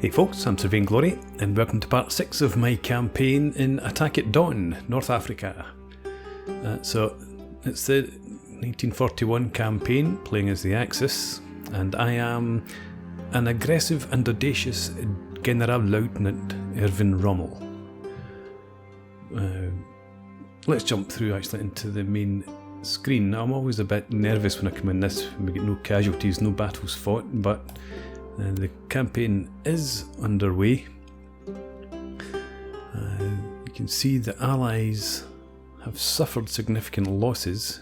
Hey folks, I'm Sir Vainglory, and welcome to part 6 of my campaign in Attack at Dawn, North Africa. So it's the 1941 campaign, playing as the Axis, and I am an aggressive and audacious Generalleutnant Erwin Rommel. Let's jump through actually into the main screen. I'm always a bit nervous when I come in this, when we get no casualties, no battles fought, but the campaign is underway. You can see the Allies have suffered significant losses.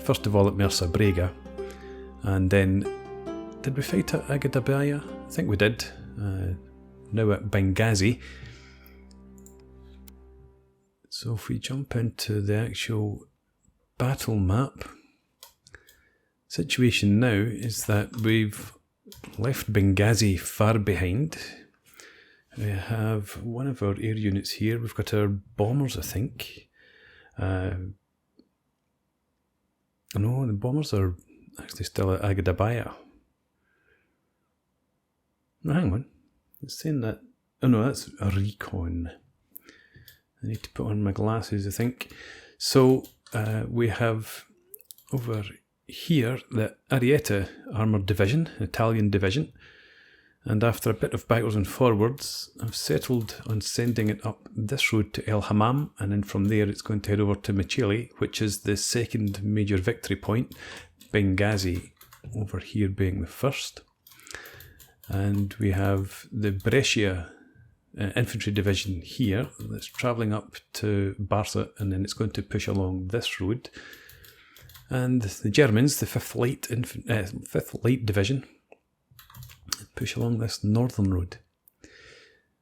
First of all at Mersa Brega, and then did we fight at Aghdar? I think we did. Now at Benghazi. So if we jump into the actual battle map, situation now is that we've left Benghazi far behind. We have one of our air units here. We've got our bombers, I think. No, the bombers are actually still at Aghdar. No, hang on. It's saying that... Oh no, that's a recon. I need to put on my glasses, I think. So, we have over here the Ariete Armoured Division, Italian Division, and after a bit of backwards and forwards, I've settled on sending it up this road to El Hamam, and then from there it's going to head over to Mecheli, which is the second major victory point, Benghazi over here being the first. And we have the Brescia Infantry Division here that's travelling up to Barce, and then it's going to push along this road. And the Germans, the 5th Light Division, push along this northern road.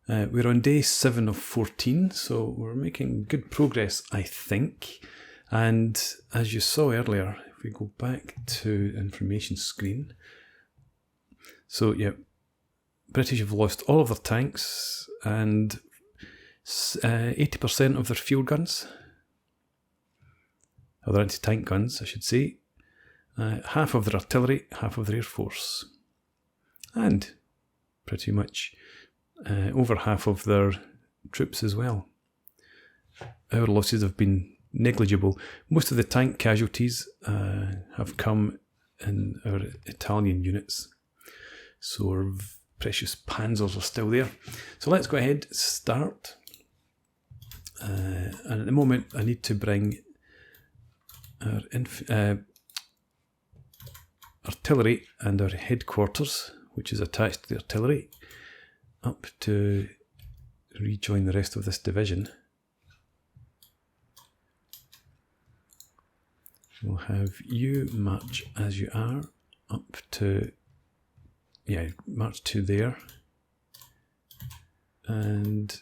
We're on day 7 of 14, so we're making good progress, I think. And as you saw earlier, if we go back to information screen, so yeah, British have lost all of their tanks and 80% of their field guns. Or their anti-tank guns, I should say. Half of their artillery, half of their air force. And pretty much over half of their troops as well. Our losses have been negligible. Most of the tank casualties have come in our Italian units. So our precious panzers are still there. So let's go ahead and start. And at the moment I need to bring our artillery and our headquarters, which is attached to the artillery, up to rejoin the rest of this division. We'll have you march as you are up to, yeah, march to there, and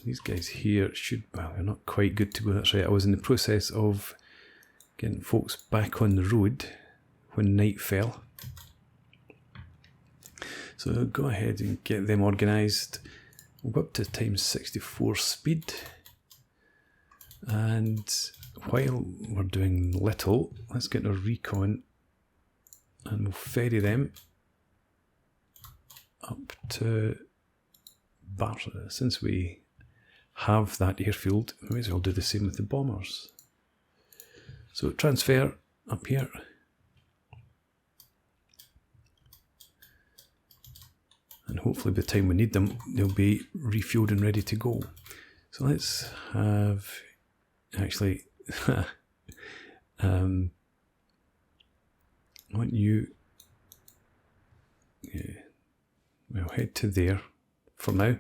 these guys here should, well, they're not quite good to go, that's right. I was in the process of getting folks back on the road when night fell. So go ahead and get them organised. We'll go up to times 64 speed. And while we're doing little, let's get a recon and we'll ferry them up to Barce. Since we have that airfield, we may as well do the same with the bombers. So transfer up here. And hopefully by the time we need them, they'll be refueled and ready to go. So let's have, actually, I want you, yeah, we'll head to there for now.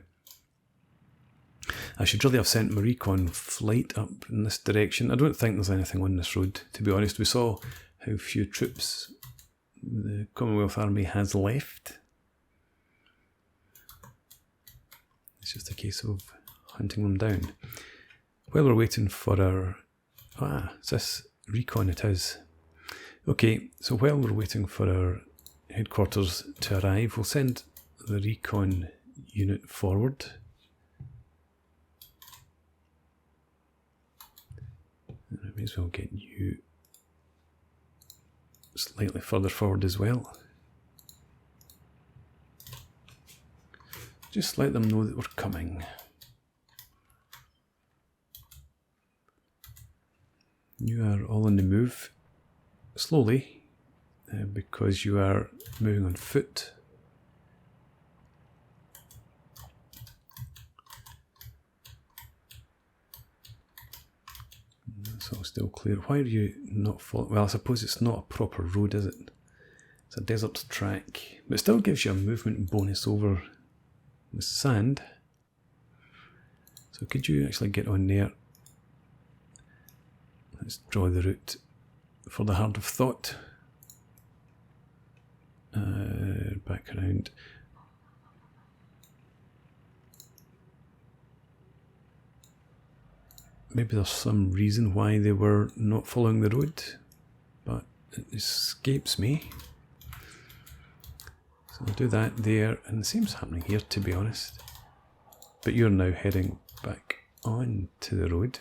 I should really have sent my recon flight up in this direction. I don't think there's anything on this road, to be honest. We saw how few troops the Commonwealth Army has left. It's just a case of hunting them down. While we're waiting for our... is this recon? It is. Okay, so while we're waiting for our headquarters to arrive, we'll send the recon unit forward. I may as well get you slightly further forward as well. Just let them know that we're coming. You are all on the move slowly because you are moving on foot. That's all still clear. Why are you not following? Well, I suppose it's not a proper road, is it? It's a desert track, but it still gives you a movement bonus over the sand. So could you actually get on there? Let's draw the route for the heart of thought. Back around. Maybe there's some reason why they were not following the road, but it escapes me. So I'll do that there, and the same's happening here, to be honest. But you're now heading back on to the road.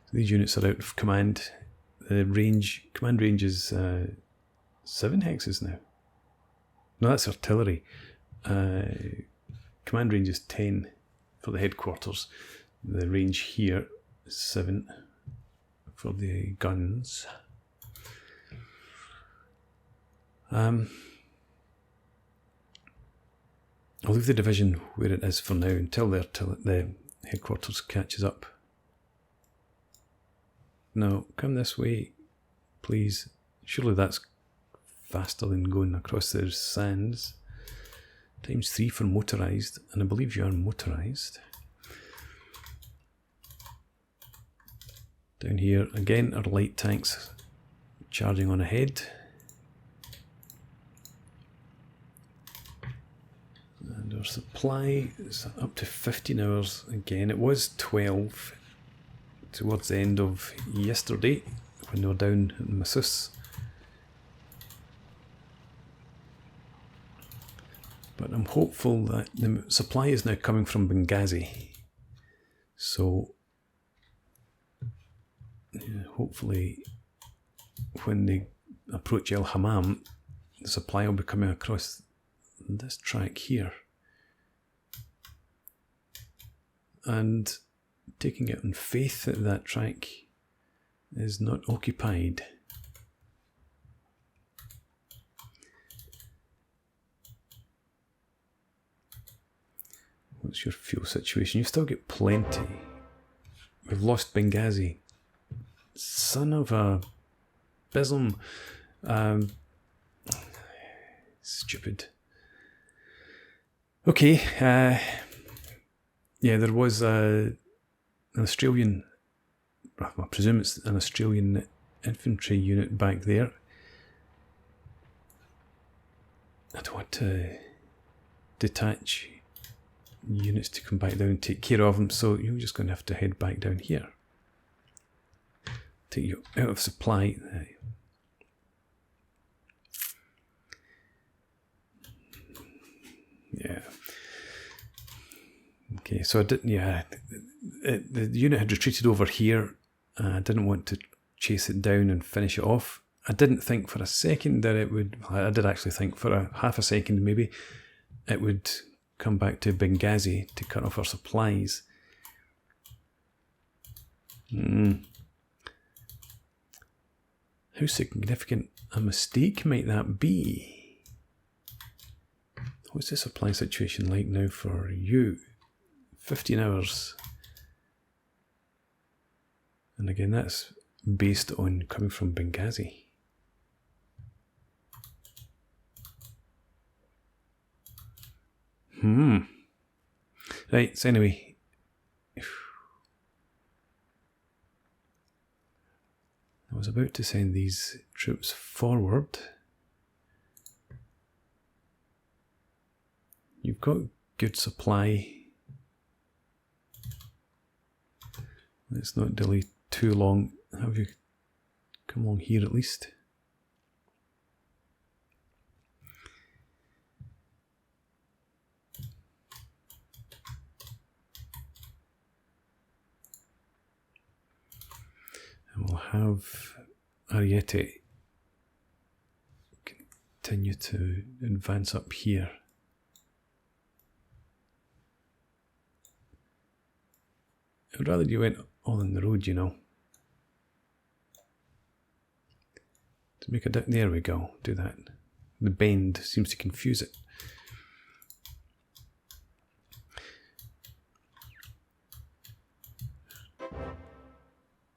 So these units are out of command. The command range is 7 hexes now. No, that's artillery. Command range is 10 for the headquarters. The range here is 7 for the guns. I'll leave the division where it is for now until the headquarters catches up. No, come this way, please. Surely that's faster than going across the sands. ×3 for motorised, and I believe you are motorised. Down here again are light tanks charging on ahead. And our supply is up to 15 hours again. It was 12 towards the end of yesterday when they were down in Massus. But I'm hopeful that the supply is now coming from Benghazi. So yeah, hopefully when they approach El Hamam, the supply will be coming across this track here. And taking it on faith that that track is not occupied. What's your fuel situation? You still get plenty. We've lost Benghazi. Son of a bism. Stupid. Okay. Yeah, there was an Australian, I presume it's an Australian infantry unit back there. I don't want to detach units to come back down and take care of them, so you're just going to have to head back down here. Take you out of supply. Yeah. Okay, so I didn't. Yeah, the unit had retreated over here. I didn't want to chase it down and finish it off. I didn't think for a second that it would. I did actually think for a half a second maybe it would come back to Benghazi to cut off our supplies. How significant a mistake might that be? What's the supply situation like now for you? 15 hours. And again, that's based on coming from Benghazi. Right, so anyway. I was about to send these troops forward. You've got good supply. Let's not delay too long. Have you come along here at least? And we'll have Ariete continue to advance up here. I'd rather you went all in the road, you know. To make a there we go, do that. The bend seems to confuse it.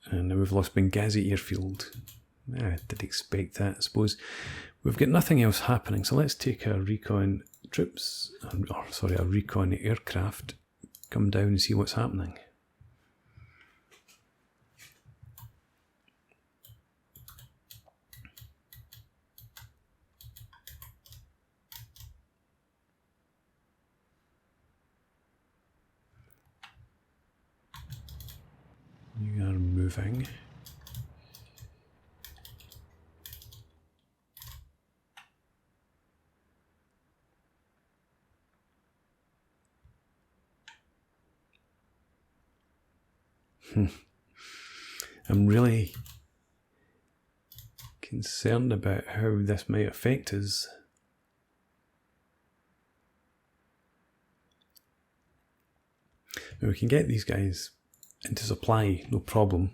And now we've lost Benghazi airfield. I did expect that, I suppose. We've got nothing else happening, so let's take our recon troops, or sorry, our recon aircraft, come down and see what's happening. You are moving. I'm really concerned about how this might affect us. Now we can get these guys into supply, no problem,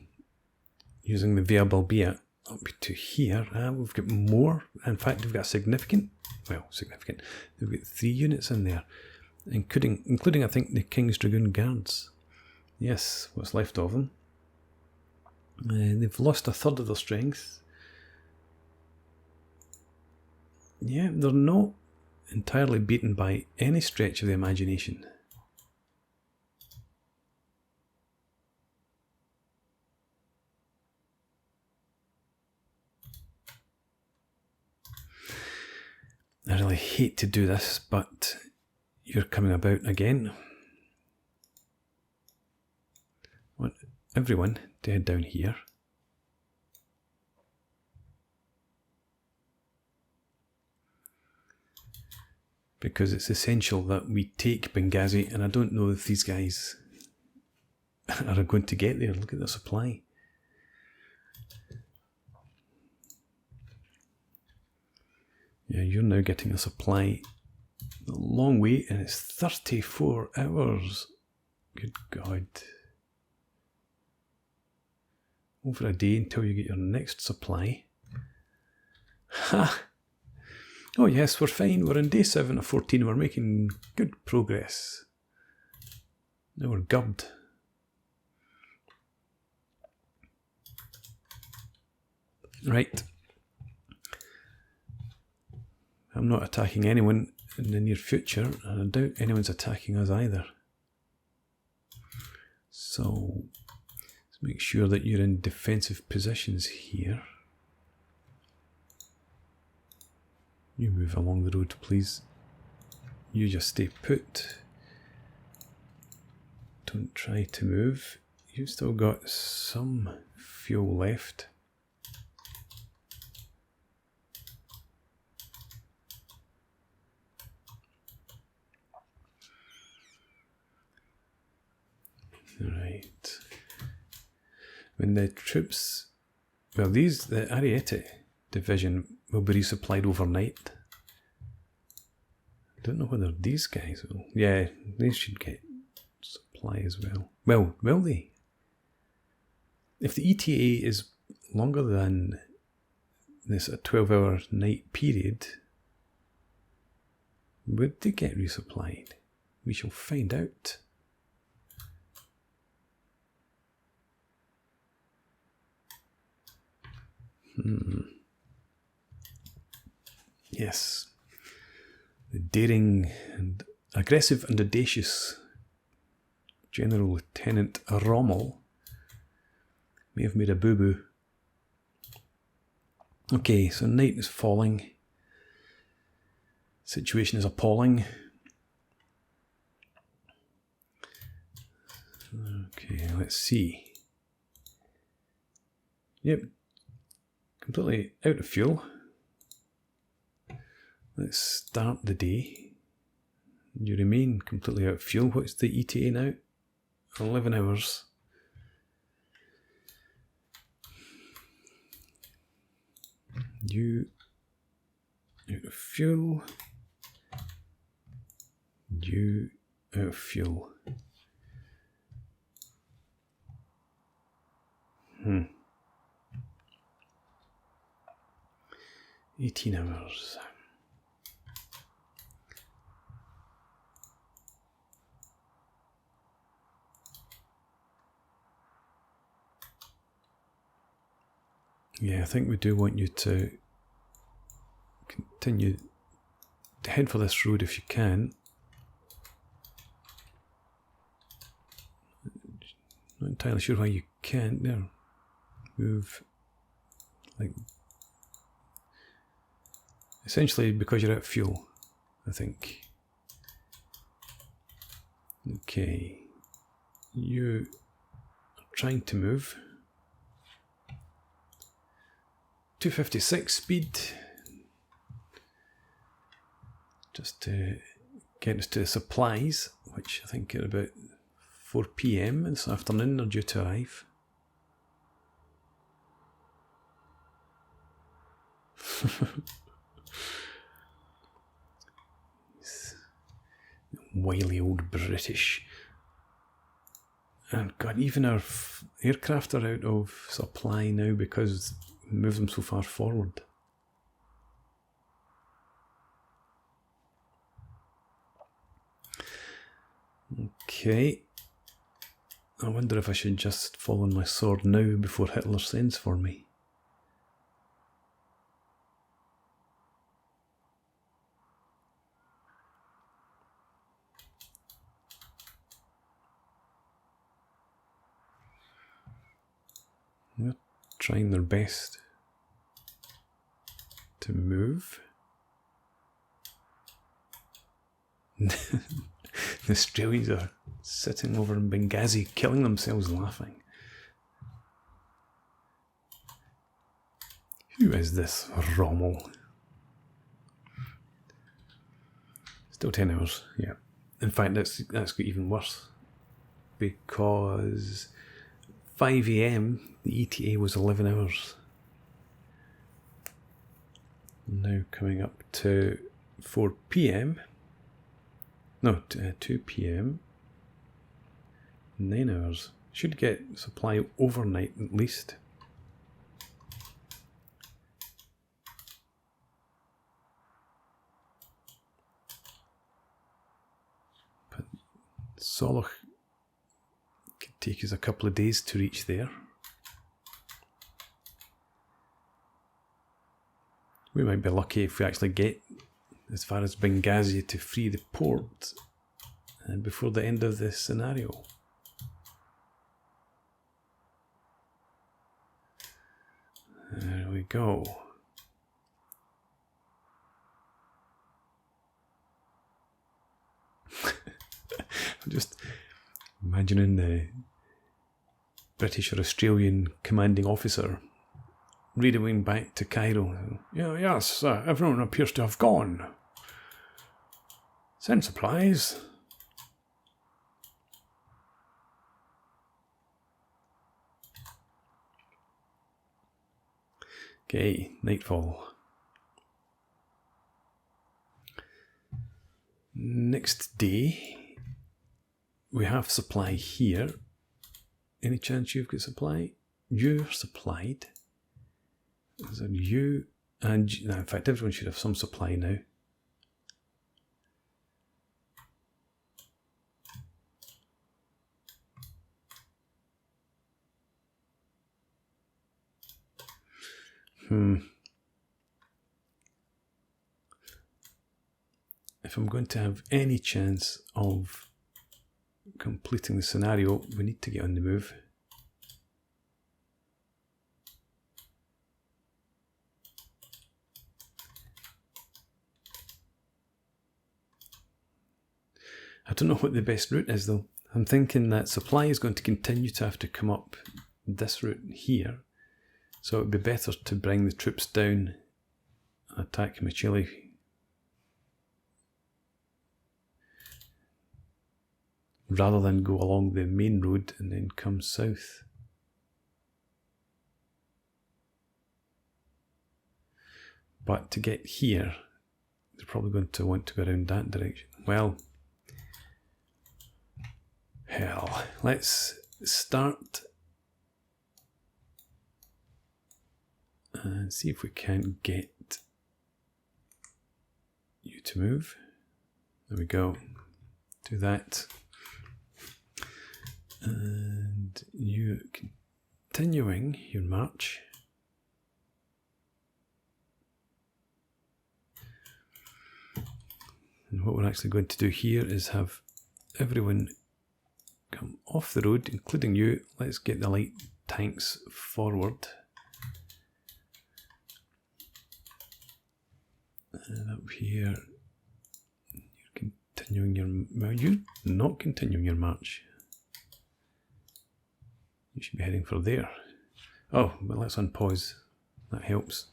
using the Via Balbia up to here. We've got more. In fact, we've got significant. We've got 3 units in there, including I think the King's Dragoon Guards. Yes, what's left of them. They've lost a third of their strength. Yeah, they're not entirely beaten by any stretch of the imagination. I really hate to do this, but you're coming about again. I want everyone to head down here. Because it's essential that we take Benghazi, and I don't know if these guys are going to get there. Look at the supply. Yeah, you're now getting a supply a long way, and it's 34 hours. Good God. Over a day until you get your next supply. Ha! Oh yes, we're fine. We're on day 7 of 14. We're making good progress. Now we're gubbed. Right. I'm not attacking anyone in the near future, and I doubt anyone's attacking us either. So let's make sure that you're in defensive positions here. You move along the road, please. You just stay put. Don't try to move. You've still got some fuel left. Right. When the troops, well, the Ariete Division will be resupplied overnight. I don't know whether these guys will. Yeah, they should get supply as well. Well, will they? If the ETA is longer than this 12-hour night period, would they get resupplied? We shall find out. Yes, the daring and aggressive and audacious General Lieutenant Rommel may have made a boo-boo. Okay, so night is falling. Situation is appalling. Okay, let's see. Yep, completely out of fuel. Let's start the day. You remain completely out of fuel. What's the ETA now? 11 hours. You out of fuel. You out of fuel. 18 hours. Yeah, I think we do want you to continue to head for this road if you can. Not entirely sure why you can't. There, move like essentially because you're out of fuel, I think. Okay, you are trying to move. 256 speed, just to get us to supplies, which I think at about 4 PM this afternoon are due to arrive. Wily old British. And God, even our aircraft are out of supply now because we moved them so far forward. Okay. I wonder if I should just fall on my sword now before Hitler sends for me. They're trying their best to move. The Australians are sitting over in Benghazi, killing themselves laughing. Who is this Rommel? Still 10 hours, yeah. In fact, that's got even worse. Because 5 AM, the ETA was 11 hours. Now coming up to 4 PM. No, 2 PM. 9 hours. Should get supply overnight at least. But Solach could take us a couple of days to reach there. We might be lucky if we actually get as far as Benghazi to free the port and before the end of this scenario. There we go. I'm just imagining the British or Australian commanding officer radioing back to Cairo. Yes, everyone appears to have gone. Send supplies. Okay, nightfall. Next day, we have supply here. Any chance you've got supply? You're supplied. So you and no, in fact, everyone should have some supply now. If I'm going to have any chance of completing the scenario, we need to get on the move. I don't know what the best route is though. I'm thinking that supply is going to continue to have to come up this route here. So it would be better to bring the troops down, attack Machili. Rather than go along the main road and then come south. But to get here, they're probably going to want to go around that direction. Well, hell, let's start and see if we can get you to move. There we go. Do that. And you continuing your march. And what we're actually going to do here is have everyone come off the road, including you. Let's get the light tanks forward. And up here, you're continuing your... Well, you're not continuing your march. You should be heading for there. Oh, well, let's unpause. That helps.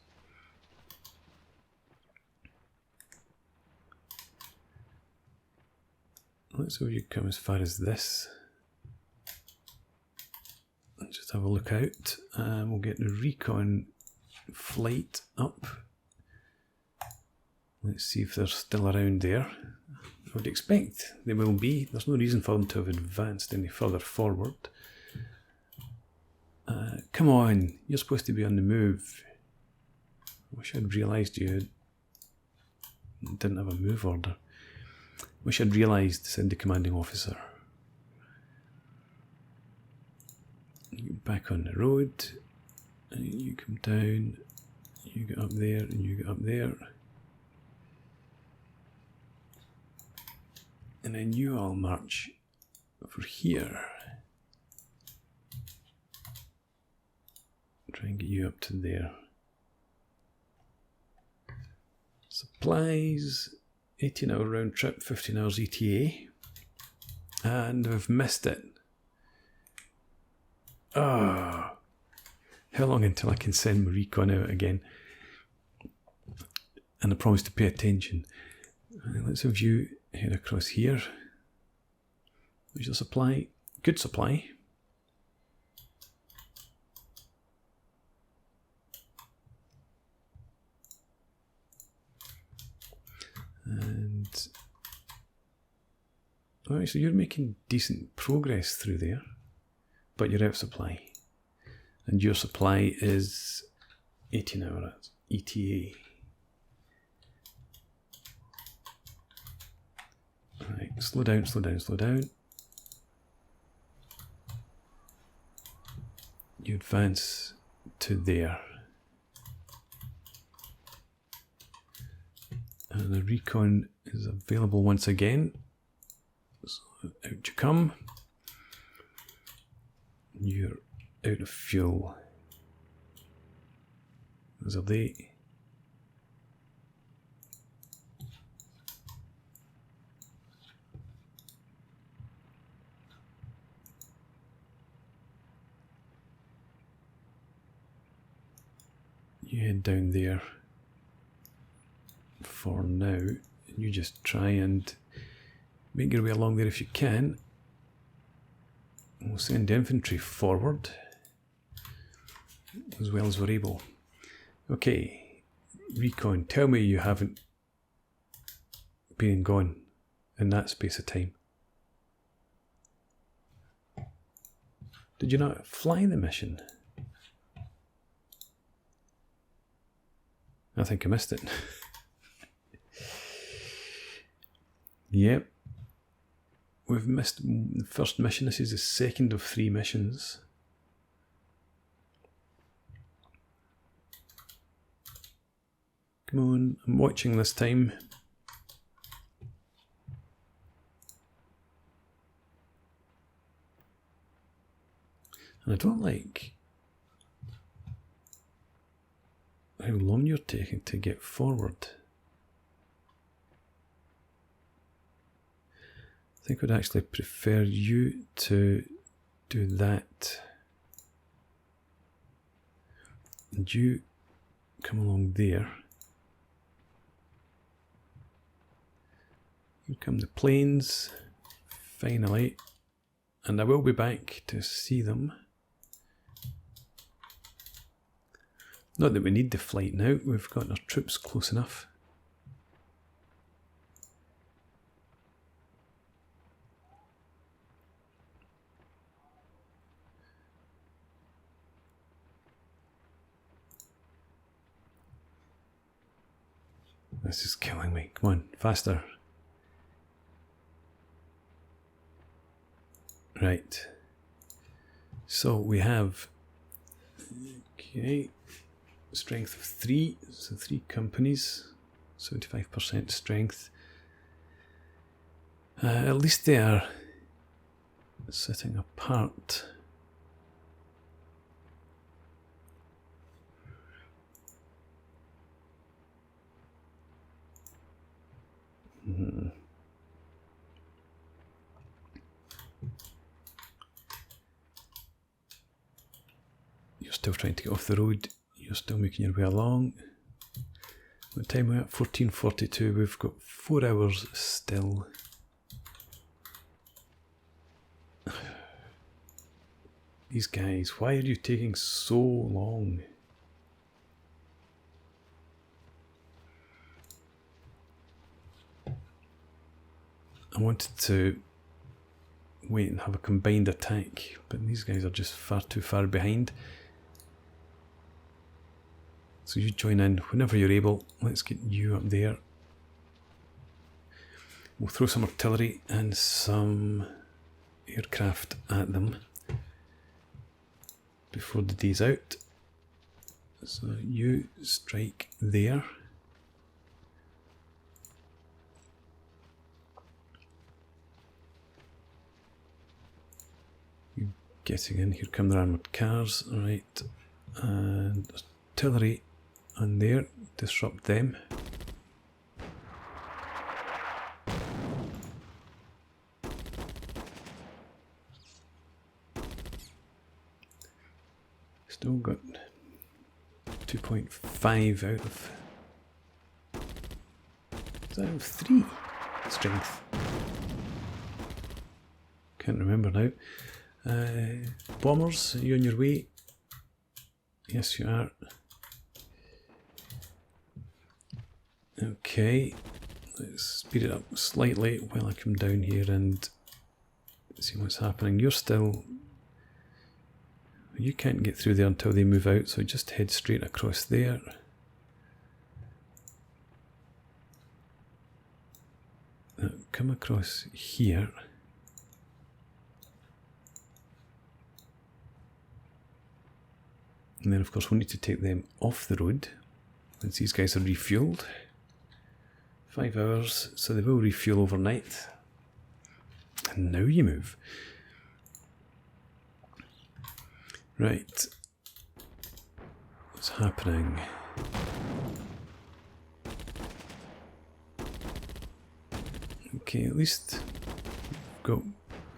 Let's see if you come as far as this. Let's just have a look out. We'll get the recon flight up. Let's see if they're still around there. I would expect they will be. There's no reason for them to have advanced any further forward. Come on, you're supposed to be on the move. I wish I'd realised you didn't have a move order. Wish I'd realised, said the commanding officer. You get back on the road, and you come down, you get up there, and you get up there. And then you all march over here. Try and get you up to there. Supplies, 18-hour round trip, 15 hours ETA. And we've missed it. Ah, oh, how long until I can send my recon out again? And I promise to pay attention. Let's have you head across here. There's your supply. Good supply. And alright, so you're making decent progress through there, but you're out of supply. And your supply is 18 hours ETA. Right, slow down, slow down, slow down. You advance to there. And the recon is available once again. So out you come. You're out of fuel. As are they. You head down there for now, and you just try and make your way along there if you can. We'll send the infantry forward as well as we're able. Okay, recon, tell me you haven't been and gone in that space of time. Did you not fly the mission? I think I missed it. Yep. We've missed the first mission. This is the second of 3 missions. Come on, I'm watching this time. And I don't like how long you're taking to get forward. I think I'd actually prefer you to do that. And you come along there. Here come the planes, finally. And I will be back to see them. Not that we need the flight now, we've got our troops close enough. This is killing me. Come on, faster. Right. So we have, okay, strength of 3, so 3 companies, 75% strength. At least they are sitting apart. You're still trying to get off the road. You're still making your way along. What time are we at? 14:42. We've got 4 hours still. These guys, why are you taking so long? I wanted to wait and have a combined attack, but these guys are just far too far behind. So you join in whenever you're able. Let's get you up there. We'll throw some artillery and some aircraft at them before the day's out. So you strike there. You getting in, here come the armoured cars, right, and artillery on there, disrupt them. Still got 2.5 out of 3 strength. Can't remember now. Bombers, are you on your way? Yes, you are. Okay, let's speed it up slightly while I come down here and see what's happening. You're still... You can't get through there until they move out, so just head straight across there. Now, come across here. And then of course we'll need to take them off the road once these guys are refueled. 5 hours, so they will refuel overnight. And now you move. Right. What's happening? Okay, at least we've got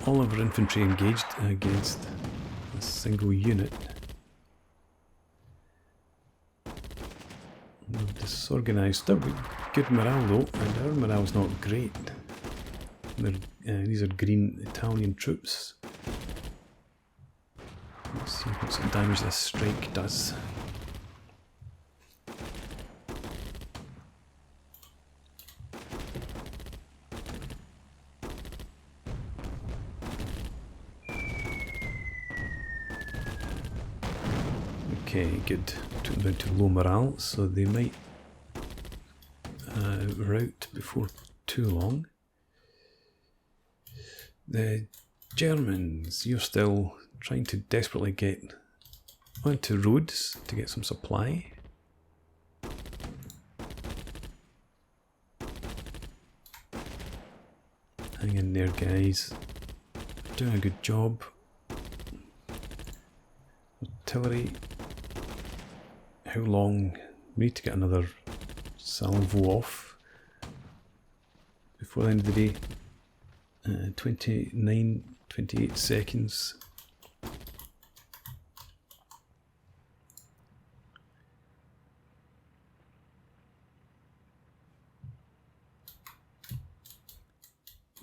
all of our infantry engaged against a single unit. We're disorganised. Still good morale though, and our morale's not great. These are green Italian troops. Let's see what sort of damage this strike does. Okay, good. Took them down to low morale, so they might rout before too long. The Germans, you're still trying to desperately get onto roads to get some supply. Hang in there, guys. Doing a good job. Artillery. How long? We need to get another salvo off before the end of the day. 28 seconds.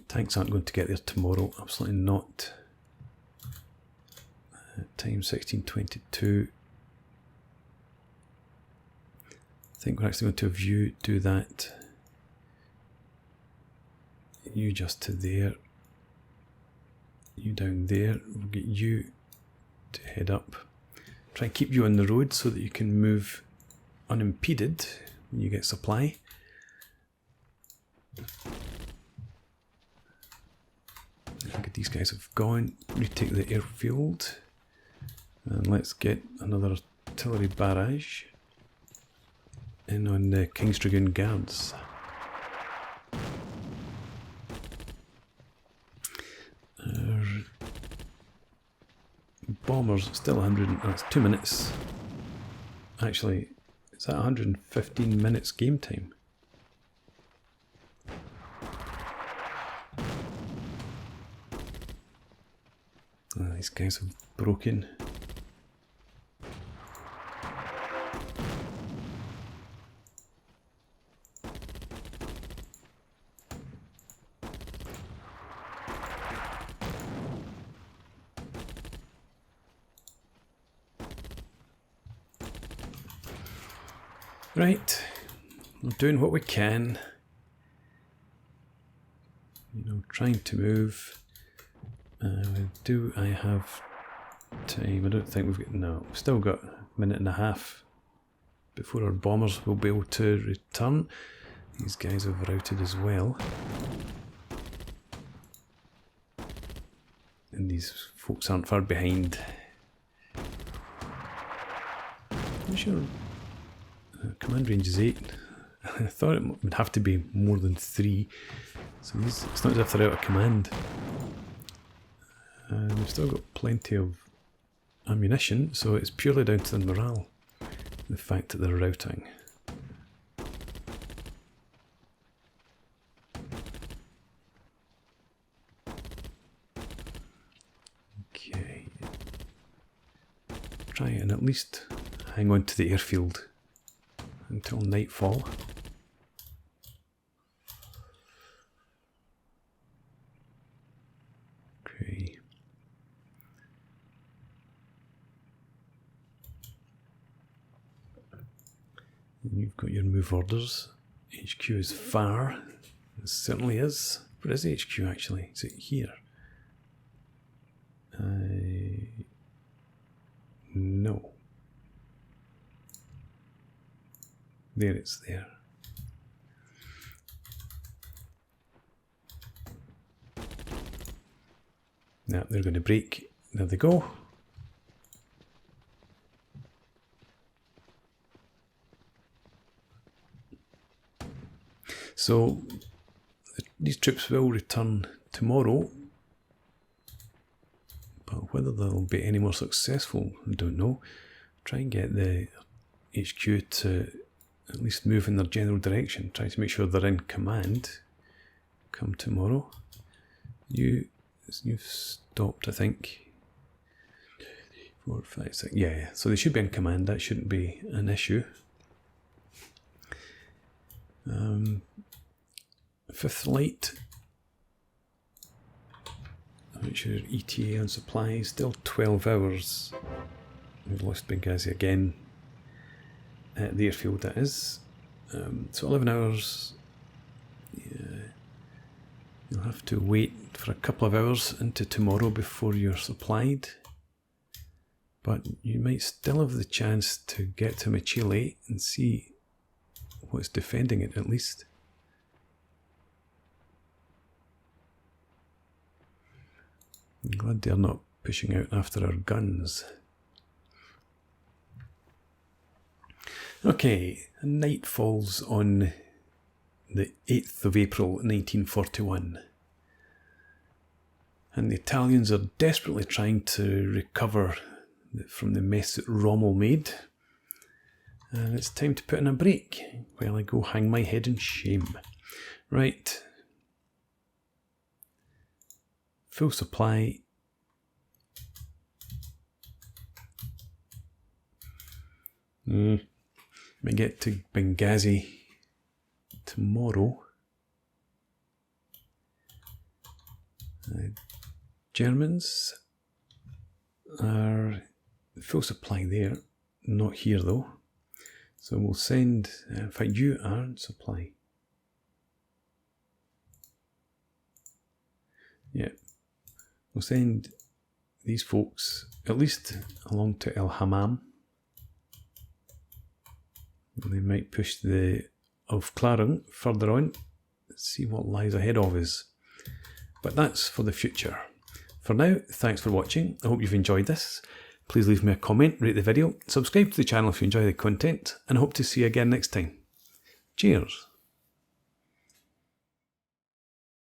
Tanks aren't going to get there tomorrow, absolutely not. Time 16:22. I think we're actually going to have you do that. You just to there. You down there. We'll get you to head up. Try and keep you on the road so that you can move unimpeded when you get supply. Look at these guys have gone. Retake the airfield. And let's get another artillery barrage in on the King's Dragoon Guards. Bombers still 100. That's 2 minutes. Actually, is that 115 minutes game time? These guys have broken. Right, we're doing what we can. You know, trying to move. Do I have time? I don't think we've got. No, we've still got a minute and a half before our bombers will be able to return. These guys have routed as well. And these folks aren't far behind. I'm sure. Command range is 8. I thought it would have to be more than 3. So these, it's not as if they're out of command. And we've still got plenty of ammunition, so it's purely down to the morale. The fact that they're routing. Okay. Try and at least hang on to the airfield until nightfall. Okay. And you've got your move orders. HQ is far. It certainly is. Where is HQ actually? Is it here? No. There, it's there. Now they're going to break. There they go. So these troops will return tomorrow, but whether they'll be any more successful, I don't know. Try and get the HQ to at least move in their general direction. Try to make sure they're in command come tomorrow. You've stopped, I think. 4, 5, 6. Yeah, so they should be in command. That shouldn't be an issue. 5th Light. Make sure ETA on supplies. Still 12 hours. We've lost Benghazi again. At the airfield, that is. So 11 hours. Yeah. You'll have to wait for a couple of hours into tomorrow before you're supplied. But you might still have the chance to get to Machile and see what's defending it at least. I'm glad they're not pushing out after our guns. Okay, night falls on the 8th of April 1941. And the Italians are desperately trying to recover from the mess that Rommel made. And it's time to put in a break while I go hang my head in shame. Right. Full supply. We get to Benghazi tomorrow. Germans are full supply there, not here though. So we'll send, in fact you are in supply. Yeah, we'll send these folks at least along to El Hamam. They might push the Aufklärung further on see what lies ahead of us. But that's for the future. For now, thanks for watching. I hope you've enjoyed this. Please leave me a comment, rate the video, subscribe to the channel if you enjoy the content, and I hope to see you again next time. Cheers!